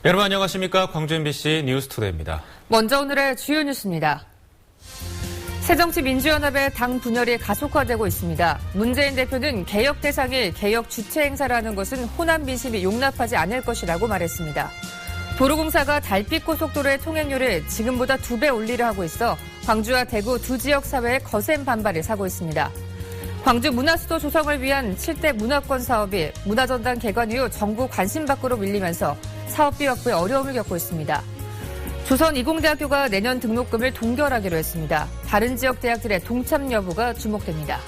여러분 안녕하십니까? 광주 MBC 뉴스투데이입니다. 먼저 오늘의 주요 뉴스입니다. 새정치민주연합의 당 분열이 가속화되고 있습니다. 문재인 대표는 개혁 대상이 개혁 주체 행사라는 것은 호남 민심이 용납하지 않을 것이라고 말했습니다. 도로공사가 달빛고속도로의 통행료를 지금보다 2배 올리려 하고 있어 광주와 대구 두 지역 사회에 거센 반발이 사고 있습니다. 광주 문화수도 조성을 위한 7대 문화권 사업이 문화전당 개관 이후 정부 관심 밖으로 밀리면서 사업비 확보에 어려움을 겪고 있습니다. 조선이공대학교가 내년 등록금을 동결하기로 했습니다. 다른 지역 대학들의 동참 여부가 주목됩니다.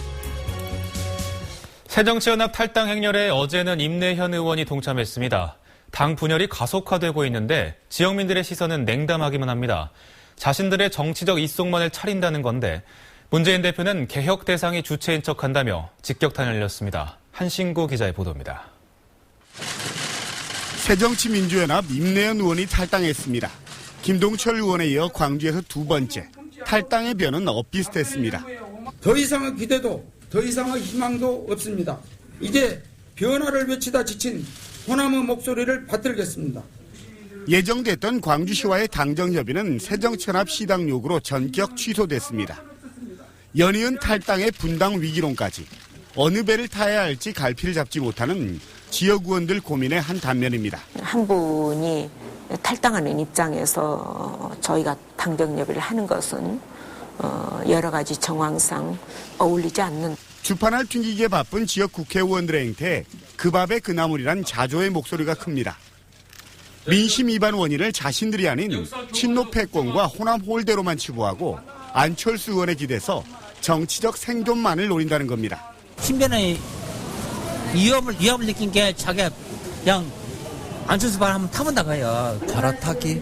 새정치연합 탈당 행렬에 어제는 임내현 의원이 동참했습니다. 당 분열이 가속화되고 있는데 지역민들의 시선은 냉담하기만 합니다. 자신들의 정치적 이속만을 차린다는 건데 문재인 대표는 개혁 대상이 주체인 척한다며 직격탄을 날렸습니다. 한신구 기자의 보도입니다. 새정치민주연합 임내현 의원이 탈당했습니다. 김동철 의원에 이어 광주에서 두 번째, 탈당의 변은 엇비슷했습니다. 더 이상의 기대도 더 이상의 희망도 없습니다. 이제 변화를 외치다 지친 호남의 목소리를 받들겠습니다. 예정됐던 광주시와의 당정협의는 새정치연합 시당 요구로 전격 취소됐습니다. 연이은 탈당의 분당 위기론까지 어느 배를 타야 할지 갈피를 잡지 못하는 지역 의원들 고민의 한 단면입니다. 한 분이 탈당하는 입장에서 저희가 당정협의를 하는 것은 여러 가지 정황상 어울리지 않는. 주판을 튕기기에 바쁜 지역 국회의원들의 행태에 그 밥에 그 나물이란 자조의 목소리가 큽니다. 민심 위반 원인을 자신들이 아닌 친노 패권과 호남 홀대로만 치부하고 안철수 의원에 기대서 정치적 생존만을 노린다는 겁니다. 신변의 위협을 느낀 게 자기가 그냥 안철수 발 한번 타본다 가요. 갈아타기,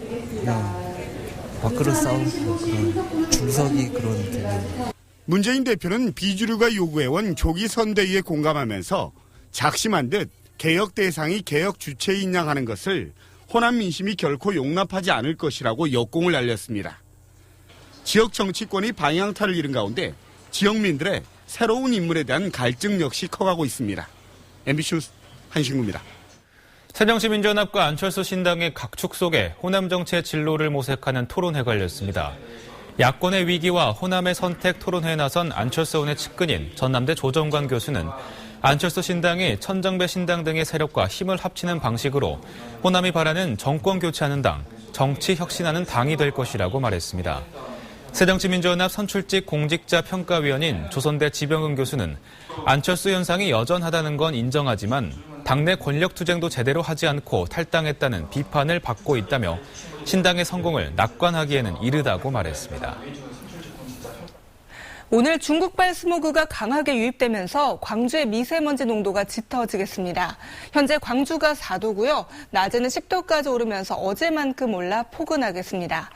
밖으로 싸우고 그런 줄서기 그런 개념. 문재인 대표는 비주류가 요구해온 조기 선대위에 공감하면서 작심한 듯 개혁 대상이 개혁 주체인 양 하는 것을 호남 민심이 결코 용납하지 않을 것이라고 역공을 날렸습니다. 지역 정치권이 방향타를 잃은 가운데 지역민들의 새로운 인물에 대한 갈증 역시 커가고 있습니다. MBC 뉴스 한신구입니다. 새정치민주연합과 안철수 신당의 각축 속에 호남 정치의 진로를 모색하는 토론회가 열렸습니다. 야권의 위기와 호남의 선택 토론회에 나선 안철수 의원의 측근인 전남대 조정관 교수는 안철수 신당이 천정배 신당 등의 세력과 힘을 합치는 방식으로 호남이 바라는 정권 교체하는 당, 정치 혁신하는 당이 될 것이라고 말했습니다. 새정치민주연합 선출직 공직자 평가위원인 조선대 지병은 교수는 안철수 현상이 여전하다는 건 인정하지만 당내 권력 투쟁도 제대로 하지 않고 탈당했다는 비판을 받고 있다며 신당의 성공을 낙관하기에는 이르다고 말했습니다. 오늘 중국발 스모그가 강하게 유입되면서 광주의 미세먼지 농도가 짙어지겠습니다. 현재 광주가 4도고요. 낮에는 10도까지 오르면서 어제만큼 올라 포근하겠습니다.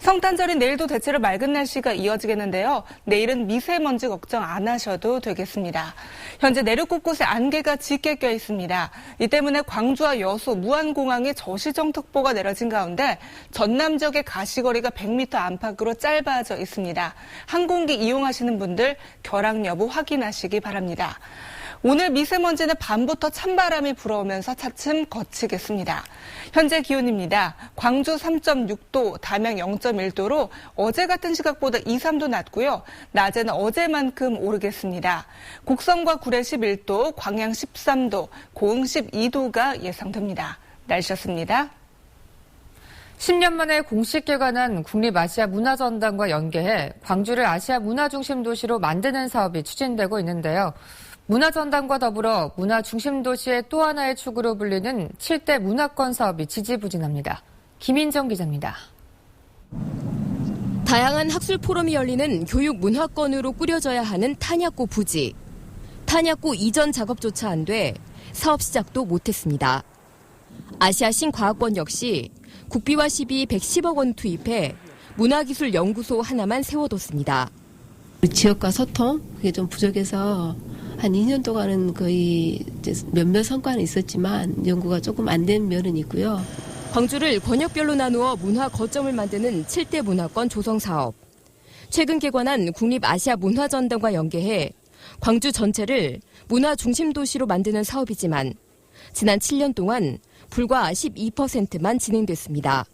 성탄절인 내일도 대체로 맑은 날씨가 이어지겠는데요. 내일은 미세먼지 걱정 안 하셔도 되겠습니다. 현재 내륙 곳곳에 안개가 짙게 껴 있습니다. 이 때문에 광주와 여수, 무안공항에 저시정특보가 내려진 가운데 전남 지역의 가시거리가 100m 안팎으로 짧아져 있습니다. 항공기 이용하시는 분들 결항 여부 확인하시기 바랍니다. 오늘 미세먼지는 밤부터 찬바람이 불어오면서 차츰 거치겠습니다. 현재 기온입니다. 광주 3.6도, 담양 0.1도로 어제 같은 시각보다 2, 3도 낮고요. 낮에는 어제만큼 오르겠습니다. 곡성과 구례 11도, 광양 13도, 고흥 12도가 예상됩니다. 날씨였습니다. 10년 만에 공식 개관한 국립아시아문화전당과 연계해 광주를 아시아 문화중심 도시로 만드는 사업이 추진되고 있는데요. 문화전당과 더불어 문화중심도시의 또 하나의 축으로 불리는 7대 문화권 사업이 지지부진합니다. 김인정 기자입니다. 다양한 학술 포럼이 열리는 교육문화권으로 꾸려져야 하는 탄약고 부지. 탄약고 이전 작업조차 안 돼 사업 시작도 못했습니다. 아시아신과학원 역시 국비와 시비 110억 원 투입해 문화기술연구소 하나만 세워뒀습니다. 지역과 소통, 그게 좀 부족해서 한 2년 동안은 거의 몇몇 성과는 있었지만 연구가 조금 안 된 면은 있고요. 광주를 권역별로 나누어 문화 거점을 만드는 7대 문화권 조성 사업. 최근 개관한 국립아시아문화전당과 연계해 광주 전체를 문화 중심 도시로 만드는 사업이지만 지난 7년 동안 불과 12%만 진행됐습니다.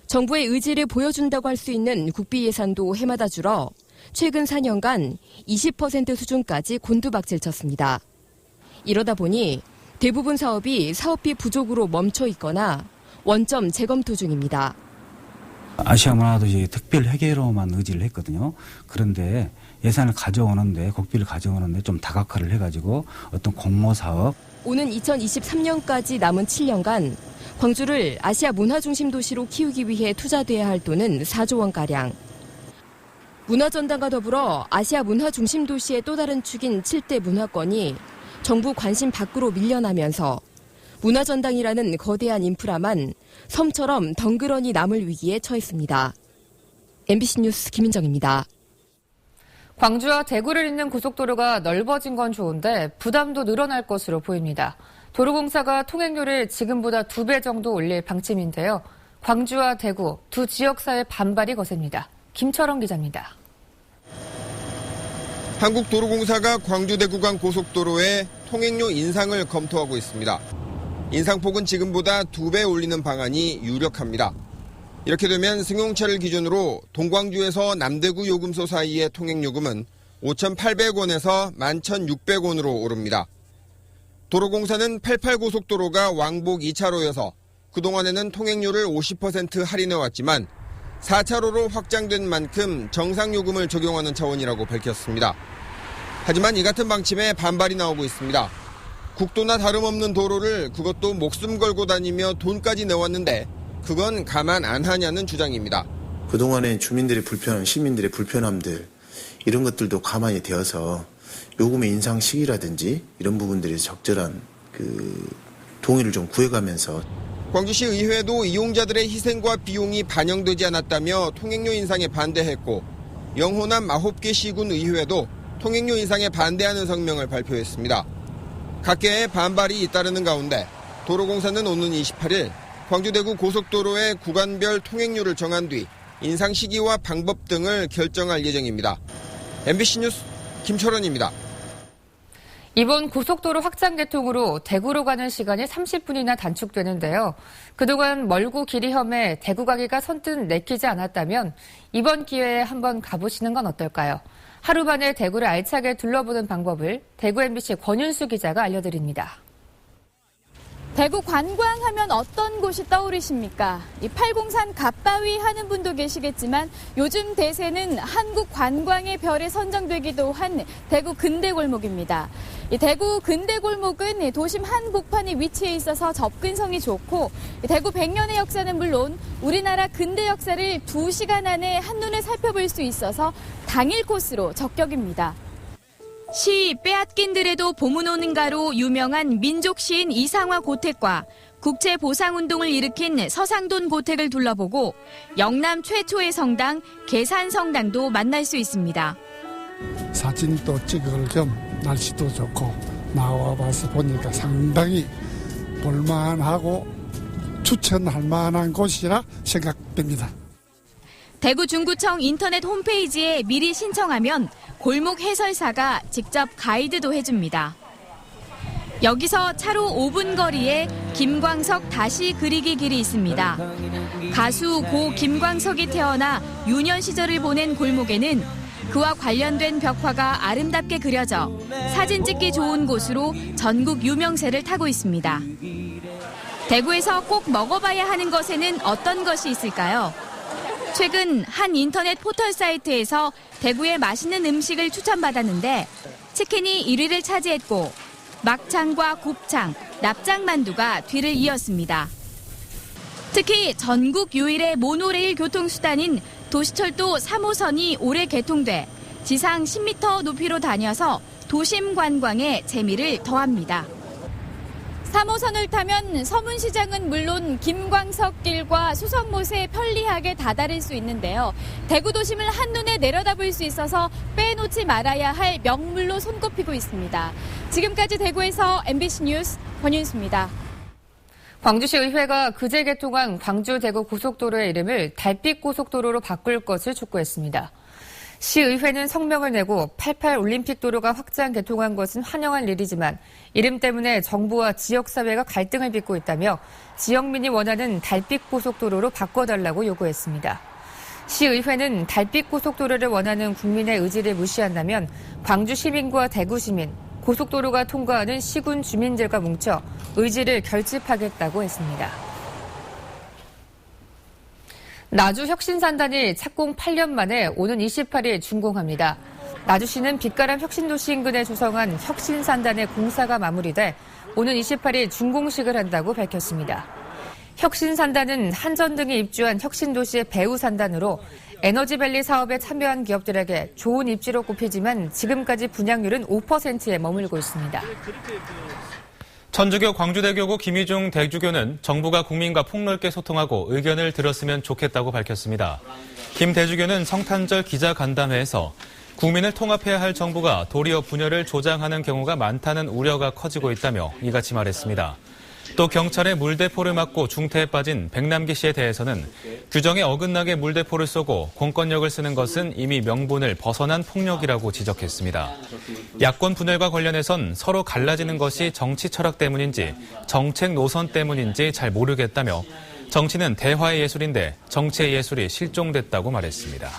정부의 의지를 보여준다고 할 수 있는 국비 예산도 해마다 줄어 최근 4년간 20% 수준까지 곤두박질 쳤습니다. 이러다 보니 대부분 사업이 사업비 부족으로 멈춰 있거나 원점 재검토 중입니다. 아시아 문화도시 특별 회계로만 의지를 했거든요. 그런데 예산을 가져오는데 국비를 가져오는데 좀 다각화를 해가지고 어떤 공모 사업. 오는 2023년까지 남은 7년간 광주를 아시아 문화 중심 도시로 키우기 위해 투자돼야 할 돈은 4조 원가량. 문화전당과 더불어 아시아 문화 중심 도시의 또 다른 축인 7대 문화권이 정부 관심 밖으로 밀려나면서 문화전당이라는 거대한 인프라만 섬처럼 덩그러니 남을 위기에 처했습니다. MBC 뉴스 김인정입니다. 광주와 대구를 잇는 고속도로가 넓어진 건 좋은데 부담도 늘어날 것으로 보입니다. 도로공사가 통행료를 지금보다 2배 정도 올릴 방침인데요. 광주와 대구 두 지역사의 반발이 거셉니다. 김철원 기자입니다. 한국도로공사가 광주-대구간 고속도로에 통행료 인상을 검토하고 있습니다. 인상폭은 지금보다 2배 올리는 방안이 유력합니다. 이렇게 되면 승용차를 기준으로 동광주에서 남대구 요금소 사이의 통행요금은 5,800원에서 11,600원으로 오릅니다. 도로공사는 88고속도로가 왕복 2차로여서 그동안에는 통행료를 50% 할인해왔지만 4차로로 확장된 만큼 정상요금을 적용하는 차원이라고 밝혔습니다. 하지만 이 같은 방침에 반발이 나오고 있습니다. 국도나 다름없는 도로를 그것도 목숨 걸고 다니며 돈까지 내왔는데 그건 가만 안 하냐는 주장입니다. 그동안에 주민들의 불편, 시민들의 불편함들 이런 것들도 가만히 되어서 요금의 인상 시기라든지 이런 부분들이 적절한 동의를 좀 구해가면서 광주시 의회도 이용자들의 희생과 비용이 반영되지 않았다며 통행료 인상에 반대했고 영호남 마홉개 시군 의회도 통행료 인상에 반대하는 성명을 발표했습니다. 각계의 반발이 잇따르는 가운데 도로공사는 오는 28일 광주-대구 고속도로의 구간별 통행료를 정한 뒤 인상 시기와 방법 등을 결정할 예정입니다. MBC 뉴스 김철원입니다. 이번 고속도로 확장 개통으로 대구로 가는 시간이 30분이나 단축되는데요. 그동안 멀고 길이 험해 대구 가기가 선뜻 내키지 않았다면 이번 기회에 한번 가보시는 건 어떨까요? 하루 만에 대구를 알차게 둘러보는 방법을 대구 MBC 권윤수 기자가 알려드립니다. 대구 관광하면 어떤 곳이 떠오르십니까? 이 팔공산 갓바위 하는 분도 계시겠지만 요즘 대세는 한국 관광의 별에 선정되기도 한 대구 근대골목입니다. 이 대구 근대골목은 도심 한복판에 위치해 있어서 접근성이 좋고 대구 100년의 역사는 물론 우리나라 근대 역사를 2시간 안에 한눈에 살펴볼 수 있어서 당일 코스로 적격입니다. 시 빼앗긴들에도 봄은 오는가로 유명한 민족 시인 이상화 고택과 국채 보상운동을 일으킨 서상돈 고택을 둘러보고 영남 최초의 성당 계산성당도 만날 수 있습니다. 사진도 찍을 겸 날씨도 좋고 나와봐서 보니까 상당히 볼만하고 추천할 만한 곳이라 생각됩니다. 대구 중구청 인터넷 홈페이지에 미리 신청하면 골목 해설사가 직접 가이드도 해줍니다. 여기서 차로 5분 거리에 김광석 다시 그리기 길이 있습니다. 가수 고 김광석이 태어나 유년 시절을 보낸 골목에는 그와 관련된 벽화가 아름답게 그려져 사진 찍기 좋은 곳으로 전국 유명세를 타고 있습니다. 대구에서 꼭 먹어봐야 하는 것에는 어떤 것이 있을까요? 최근 한 인터넷 포털 사이트에서 대구의 맛있는 음식을 추천받았는데 치킨이 1위를 차지했고 막창과 곱창, 납작만두가 뒤를 이었습니다. 특히 전국 유일의 모노레일 교통수단인 도시철도 3호선이 올해 개통돼 지상 10m 높이로 다녀서 도심 관광에 재미를 더합니다. 3호선을 타면 서문시장은 물론 김광석길과 수성못에 편리하게 다다를 수 있는데요. 대구 도심을 한눈에 내려다볼 수 있어서 빼놓지 말아야 할 명물로 손꼽히고 있습니다. 지금까지 대구에서 MBC 뉴스 권윤수입니다. 광주시 의회가 그제 개통한 광주-대구 고속도로의 이름을 달빛고속도로로 바꿀 것을 촉구했습니다. 시의회는 성명을 내고 88 올림픽 도로가 확장 개통한 것은 환영할 일이지만 이름 때문에 정부와 지역사회가 갈등을 빚고 있다며 지역민이 원하는 달빛 고속도로로 바꿔달라고 요구했습니다. 시의회는 달빛 고속도로를 원하는 국민의 의지를 무시한다면 광주 시민과 대구 시민, 고속도로가 통과하는 시군 주민들과 뭉쳐 의지를 결집하겠다고 했습니다. 나주 혁신산단이 착공 8년 만에 오는 28일 준공합니다. 나주시는 빛가람 혁신도시 인근에 조성한 혁신산단의 공사가 마무리돼 오는 28일 준공식을 한다고 밝혔습니다. 혁신산단은 한전 등이 입주한 혁신도시의 배후산단으로 에너지밸리 사업에 참여한 기업들에게 좋은 입지로 꼽히지만 지금까지 분양률은 5%에 머물고 있습니다. 천주교 광주대교구 김희중 대주교는 정부가 국민과 폭넓게 소통하고 의견을 들었으면 좋겠다고 밝혔습니다. 김 대주교는 성탄절 기자간담회에서 국민을 통합해야 할 정부가 도리어 분열을 조장하는 경우가 많다는 우려가 커지고 있다며 이같이 말했습니다. 또 경찰의 물대포를 맞고 중태에 빠진 백남기 씨에 대해서는 규정에 어긋나게 물대포를 쏘고 공권력을 쓰는 것은 이미 명분을 벗어난 폭력이라고 지적했습니다. 야권 분열과 관련해선 서로 갈라지는 것이 정치 철학 때문인지 정책 노선 때문인지 잘 모르겠다며 정치는 대화의 예술인데 정치의 예술이 실종됐다고 말했습니다.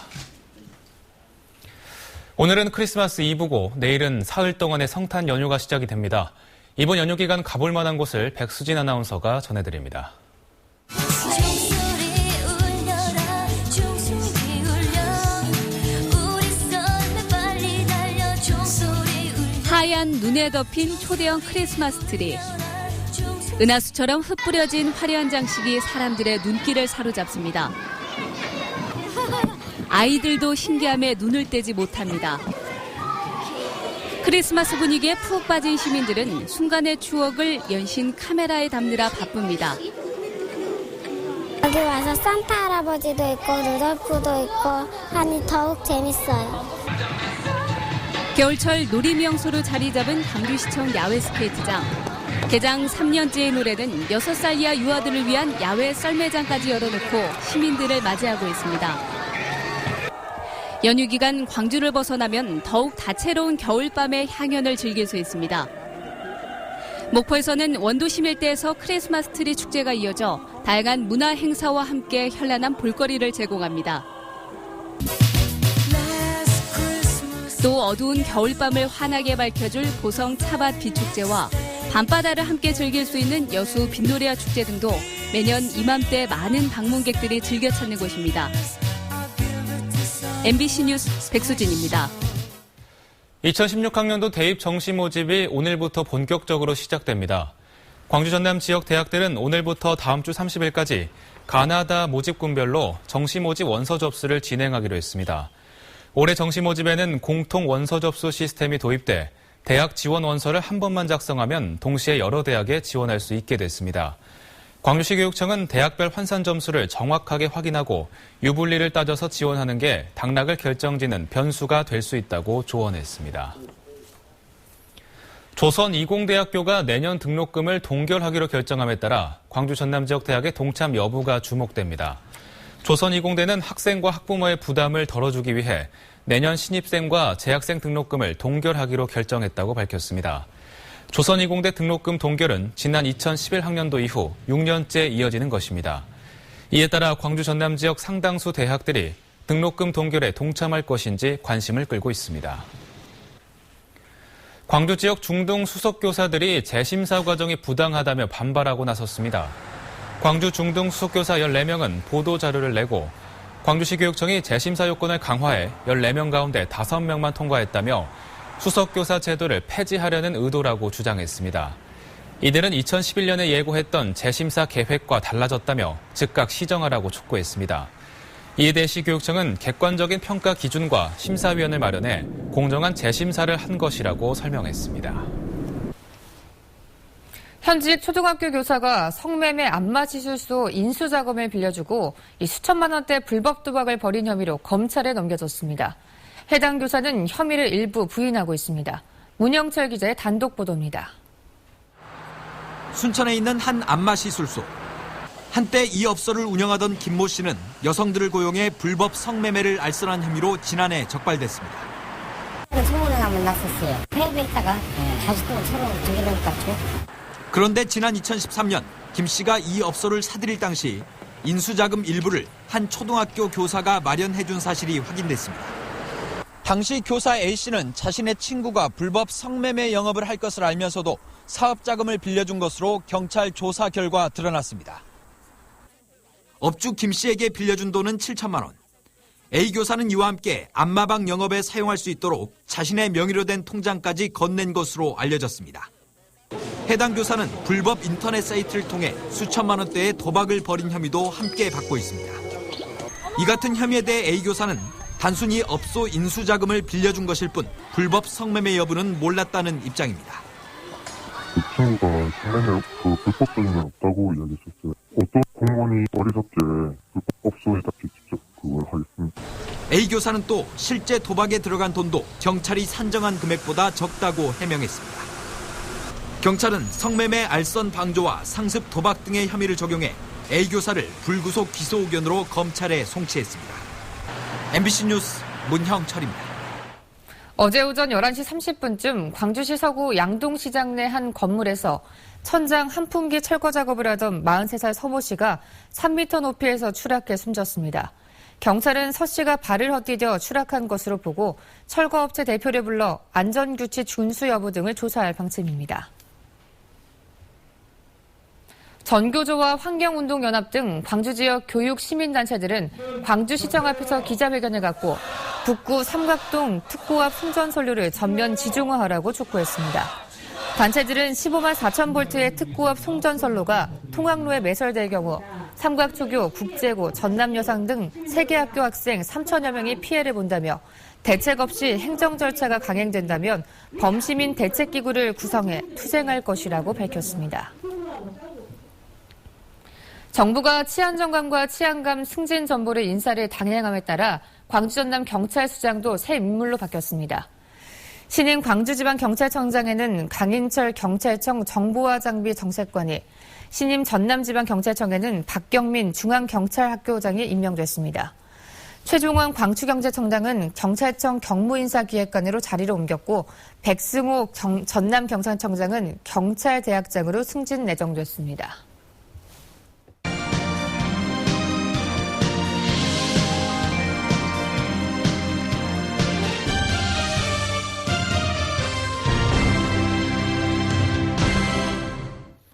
오늘은 크리스마스 이브고 내일은 사흘 동안의 성탄 연휴가 시작이 됩니다. 이번 연휴 기간 가볼 만한 곳을 백수진 아나운서가 전해드립니다. 하얀 눈에 덮인 초대형 크리스마스 트리. 은하수처럼 흩뿌려진 화려한 장식이 사람들의 눈길을 사로잡습니다. 아이들도 신기함에 눈을 떼지 못합니다. 크리스마스 분위기에 푹 빠진 시민들은 순간의 추억을 연신 카메라에 담느라 바쁩니다. 여기 와서 산타 할아버지도 있고 루돌프도 있고 하니 더욱 재밌어요. 겨울철 놀이명소로 자리 잡은 광주시청 야외 스케이트장. 개장 3년째의 노래는 6살 이하 유아들을 위한 야외 썰매장까지 열어놓고 시민들을 맞이하고 있습니다. 연휴 기간 광주를 벗어나면 더욱 다채로운 겨울밤의 향연을 즐길 수 있습니다. 목포에서는 원도심 일대에서 크리스마스 트리 축제가 이어져 다양한 문화 행사와 함께 현란한 볼거리를 제공합니다. 또 어두운 겨울밤을 환하게 밝혀줄 보성 차밭 비축제와 밤바다를 함께 즐길 수 있는 여수 빈노래와 축제 등도 매년 이맘때 많은 방문객들이 즐겨 찾는 곳입니다. MBC 뉴스 백수진입니다. 2016학년도 대입 정시 모집이 오늘부터 본격적으로 시작됩니다. 광주 전남 지역 대학들은 오늘부터 다음 주 30일까지 가나다 모집군별로 정시 모집 원서 접수를 진행하기로 했습니다. 올해 정시 모집에는 공통 원서 접수 시스템이 도입돼 대학 지원 원서를 한 번만 작성하면 동시에 여러 대학에 지원할 수 있게 됐습니다. 광주시 교육청은 대학별 환산 점수를 정확하게 확인하고 유불리를 따져서 지원하는 게 당락을 결정짓는 변수가 될 수 있다고 조언했습니다. 조선이공대학교가 내년 등록금을 동결하기로 결정함에 따라 광주 전남 지역 대학의 동참 여부가 주목됩니다. 조선이공대는 학생과 학부모의 부담을 덜어주기 위해 내년 신입생과 재학생 등록금을 동결하기로 결정했다고 밝혔습니다. 조선이공대 등록금 동결은 지난 2011학년도 이후 6년째 이어지는 것입니다. 이에 따라 광주 전남 지역 상당수 대학들이 등록금 동결에 동참할 것인지 관심을 끌고 있습니다. 광주 지역 중등 수석교사들이 재심사 과정이 부당하다며 반발하고 나섰습니다. 광주 중등 수석교사 14명은 보도자료를 내고 광주시 교육청이 재심사 요건을 강화해 14명 가운데 5명만 통과했다며 수석교사 제도를 폐지하려는 의도라고 주장했습니다. 이들은 2011년에 예고했던 재심사 계획과 달라졌다며 즉각 시정하라고 촉구했습니다. 이에 대해 시교육청은 객관적인 평가 기준과 심사위원을 마련해 공정한 재심사를 한 것이라고 설명했습니다. 현직 초등학교 교사가 성매매 안마시술소 인수자금을 빌려주고 수천만 원대 불법 도박을 벌인 혐의로 검찰에 넘겨졌습니다. 해당 교사는 혐의를 일부 부인하고 있습니다. 문영철 기자의 단독 보도입니다. 순천에 있는 한 안마시술소. 한때 이 업소를 운영하던 김모 씨는 여성들을 고용해 불법 성매매를 알선한 혐의로 지난해 적발됐습니다. 소문을 만났었어요. 회의했다가 다시 또 서로 들리는 것 같죠. 그런데 지난 2013년 김 씨가 이 업소를 사들일 당시 인수자금 일부를 한 초등학교 교사가 마련해준 사실이 확인됐습니다. 당시 교사 A씨는 자신의 친구가 불법 성매매 영업을 할 것을 알면서도 사업자금을 빌려준 것으로 경찰 조사 결과 드러났습니다. 업주 김 씨에게 빌려준 돈은 7천만 원. A 교사는 이와 함께 안마방 영업에 사용할 수 있도록 자신의 명의로 된 통장까지 건넨 것으로 알려졌습니다. 해당 교사는 불법 인터넷 사이트를 통해 수천만 원대의 도박을 벌인 혐의도 함께 받고 있습니다. 이 같은 혐의에 대해 A 교사는 단순히 업소 인수자금을 빌려준 것일 뿐 불법 성매매 여부는 몰랐다는 입장입니다. 그 친구가 성매매 불법적인 건 없다고 이야기했었어요. 어떤 공무원이 어리석게 불법 업소에다 직접 그걸 하겠습니다. A 교사는 또 실제 도박에 들어간 돈도 경찰이 산정한 금액보다 적다고 해명했습니다. 경찰은 성매매 알선 방조와 상습 도박 등의 혐의를 적용해 A 교사를 불구속 기소 의견으로 검찰에 송치했습니다. MBC 뉴스 문형철입니다. 어제 오전 11시 30분쯤 광주시 서구 양동시장 내 한 건물에서 천장 한풍기 철거 작업을 하던 43살 서모 씨가 3m 높이에서 추락해 숨졌습니다. 경찰은 서 씨가 발을 헛디뎌 추락한 것으로 보고 철거업체 대표를 불러 안전규칙 준수 여부 등을 조사할 방침입니다. 전교조와 환경운동연합 등 광주 지역 교육 시민단체들은 광주시청 앞에서 기자회견을 갖고 북구 삼각동 특고압 송전선로를 전면 지중화하라고 촉구했습니다. 단체들은 15만 4천 볼트의 특고압 송전선로가 통학로에 매설될 경우 삼각초교, 국제고, 전남여상 등 3개 학교 학생 3천여 명이 피해를 본다며 대책 없이 행정 절차가 강행된다면 범시민 대책기구를 구성해 투쟁할 것이라고 밝혔습니다. 정부가 치안정감과 치안감 승진 전보를 인사를 단행함에 따라 광주 전남 경찰수장도 새 인물로 바뀌었습니다. 신임 광주지방경찰청장에는 강인철 경찰청 정보화 장비 정책관이, 신임 전남지방경찰청에는 박경민 중앙경찰학교장이 임명됐습니다. 최종원 광주경제청장은 경찰청 경무인사기획관으로 자리를 옮겼고 백승호 전남경찰청장은 경찰대학장으로 승진 예정됐습니다.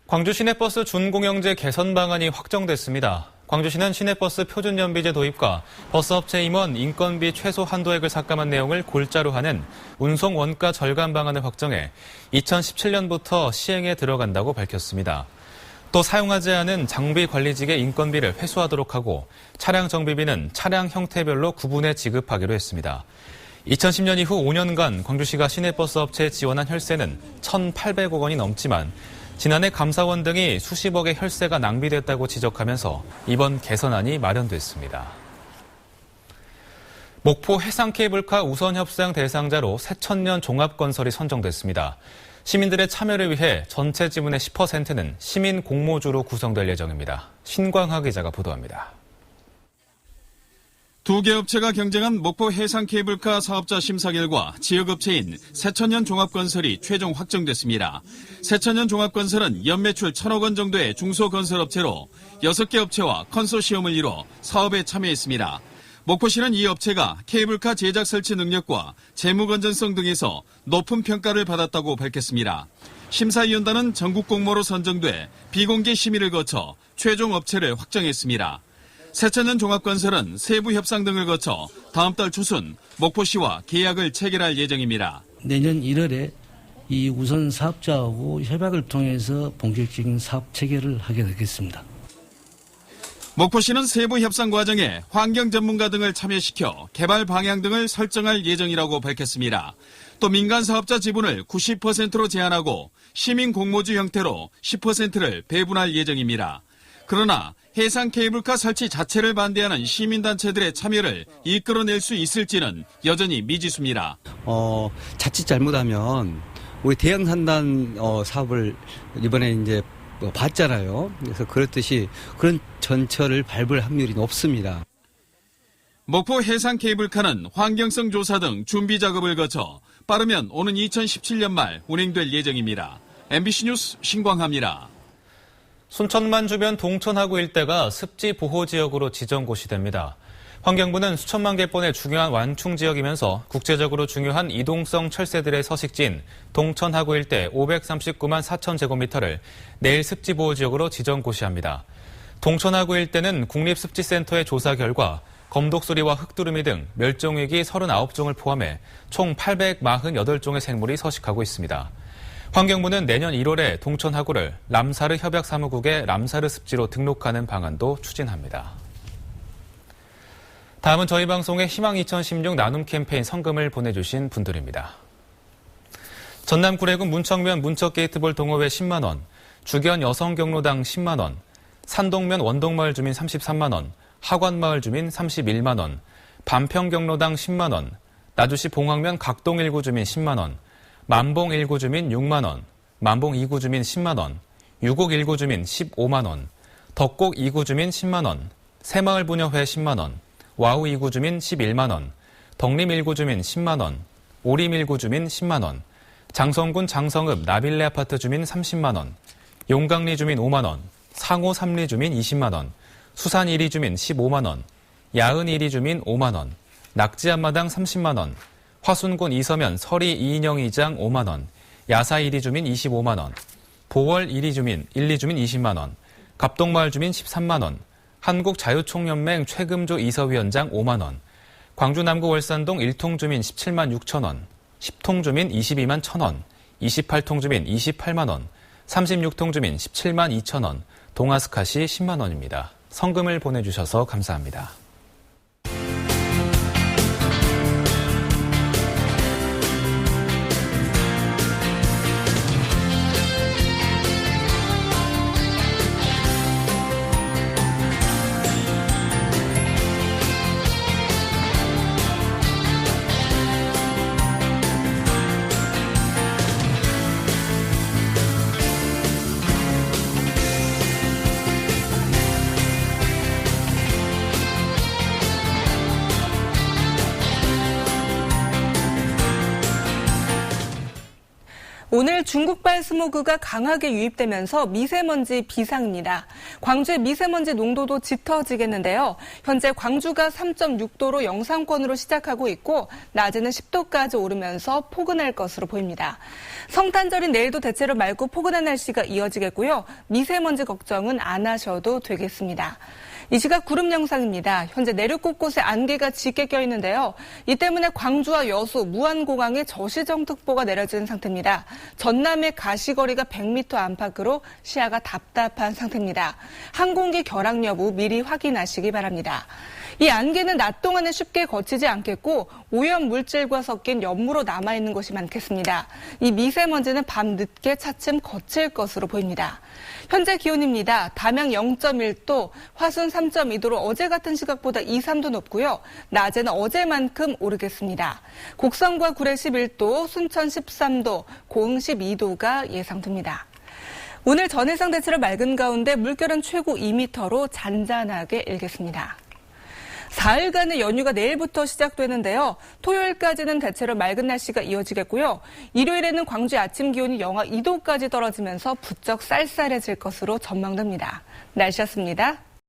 광주 시내버스 준공영제 개선 방안이 확정됐습니다. 광주시는 시내버스 표준연비제 도입과 버스업체 임원 인건비 최소 한도액을 삭감한 내용을 골자로 하는 운송 원가 절감 방안을 확정해 2017년부터 시행에 들어간다고 밝혔습니다. 또 사용하지 않은 장비 관리직의 인건비를 회수하도록 하고 차량 정비비는 차량 형태별로 구분해 지급하기로 했습니다. 2010년 이후 5년간 광주시가 시내버스 업체에 지원한 혈세는 1,800억 원이 넘지만 지난해 감사원 등이 수십억의 혈세가 낭비됐다고 지적하면서 이번 개선안이 마련됐습니다. 목포 해상케이블카 우선협상 대상자로 새천년 종합건설이 선정됐습니다. 시민들의 참여를 위해 전체 지분의 10%는 시민 공모주로 구성될 예정입니다. 신광하 기자가 보도합니다. 2개 업체가 경쟁한 목포 해상케이블카 사업자 심사 결과 지역업체인 새천년 종합건설이 최종 확정됐습니다. 새천년 종합건설은 연매출 1,000억 원 정도의 중소건설업체로 6개 업체와 컨소시엄을 이뤄 사업에 참여했습니다. 목포시는 이 업체가 케이블카 제작 설치 능력과 재무 건전성 등에서 높은 평가를 받았다고 밝혔습니다. 심사위원단은 전국 공모로 선정돼 비공개 심의를 거쳐 최종 업체를 확정했습니다. 새천년 종합건설은 세부 협상 등을 거쳐 다음 달 초순 목포시와 계약을 체결할 예정입니다. 내년 1월에 이 우선 사업자하고 협약을 통해서 본격적인 사업 체결을 하게 되겠습니다. 목포시는 세부 협상 과정에 환경 전문가 등을 참여시켜 개발 방향 등을 설정할 예정이라고 밝혔습니다. 또 민간 사업자 지분을 90%로 제한하고 시민 공모주 형태로 10%를 배분할 예정입니다. 그러나 해상 케이블카 설치 자체를 반대하는 시민단체들의 참여를 이끌어낼 수 있을지는 여전히 미지수입니다. 자칫 잘못하면 우리 대형산단 사업을 이번에 이제 봤잖아요. 그래서 그렇듯이 그런 전철을 밟을 확률이 높습니다. 목포 해상 케이블카는 환경성 조사 등 준비 작업을 거쳐 빠르면 오는 2017년 말 운행될 예정입니다. MBC 뉴스 신광하입니다. 순천만 주변 동천하구 일대가 습지 보호 지역으로 지정 고시됩니다. 환경부는 수천만 개번의 중요한 완충 지역이면서 국제적으로 중요한 이동성 철새들의 서식지인 동천하구 일대 539만 4천 제곱미터를 내일 습지 보호 지역으로 지정 고시합니다. 동천하구 일대는 국립습지센터의 조사 결과 검독수리와 흑두루미 등 멸종위기 39종을 포함해 총 848종의 생물이 서식하고 있습니다. 환경부는 내년 1월에 동천하구를 람사르 협약사무국의 람사르 습지로 등록하는 방안도 추진합니다. 다음은 저희 방송의 희망 2016 나눔 캠페인 성금을 보내주신 분들입니다. 전남 구례군 문청면 문척게이트볼 동호회 10만 원, 주견 여성경로당 10만 원, 산동면 원동마을 주민 33만 원, 하관마을 주민 31만 원, 반평경로당 10만 원, 나주시 봉황면 각동 1구 주민 10만 원, 만봉 1구 주민 6만 원, 만봉 2구 주민 10만 원, 유곡 1구 주민 15만 원, 덕곡 2구 주민 10만 원, 새마을 부녀회 10만 원, 와우 2구 주민 11만 원, 덕림 1구 주민 10만 원, 오림 1구 주민 10만 원, 장성군 장성읍 나빌레 아파트 주민 30만 원, 용강리 주민 5만 원, 상호 3리 주민 20만 원, 수산 1리 주민 15만 원, 야은 1리 주민 5만 원, 낙지 앞마당 30만 원, 화순군 이서면 서리 이인영 이장 5만 원, 야사 1리 주민 25만 원, 보월 1리 주민 20만 원, 갑동마을 주민 13만 원, 한국자유총연맹 최금조 이서위원장 5만 원, 광주 남구 월산동 1통 주민 17만 6천 원, 10통 주민 22만 1천 원, 28통 주민 28만 원, 36통 주민 17만 2천 원, 동아스카시 10만 원입니다. 성금을 보내주셔서 감사합니다. 오늘 중국발 스모그가 강하게 유입되면서 미세먼지 비상입니다. 광주의 미세먼지 농도도 짙어지겠는데요. 현재 광주가 3.6도로 영상권으로 시작하고 있고 낮에는 10도까지 오르면서 포근할 것으로 보입니다. 성탄절인 내일도 대체로 맑고 포근한 날씨가 이어지겠고요. 미세먼지 걱정은 안 하셔도 되겠습니다. 이 시각 구름 영상입니다. 현재 내륙 곳곳에 안개가 짙게 껴있는데요. 이 때문에 광주와 여수, 무안공항에 저시정특보가 내려진 상태입니다. 전남의 가시거리가 100m 안팎으로 시야가 답답한 상태입니다. 항공기 결항 여부 미리 확인하시기 바랍니다. 이 안개는 낮 동안에 쉽게 거치지 않겠고 오염 물질과 섞인 연무로 남아있는 곳이 많겠습니다. 이 미세먼지는 밤 늦게 차츰 거칠 것으로 보입니다. 현재 기온입니다. 담양 0.1도, 화순 3.2도로 어제 같은 시각보다 2, 3도 높고요. 낮에는 어제만큼 오르겠습니다. 곡성과 구례 11도, 순천 13도, 고흥 12도가 예상됩니다. 오늘 전해상 대체로 맑은 가운데 물결은 최고 2m로 잔잔하게 일겠습니다. 사흘간의 연휴가 내일부터 시작되는데요. 토요일까지는 대체로 맑은 날씨가 이어지겠고요. 일요일에는 광주의 아침 기온이 영하 2도까지 떨어지면서 부쩍 쌀쌀해질 것으로 전망됩니다. 날씨였습니다.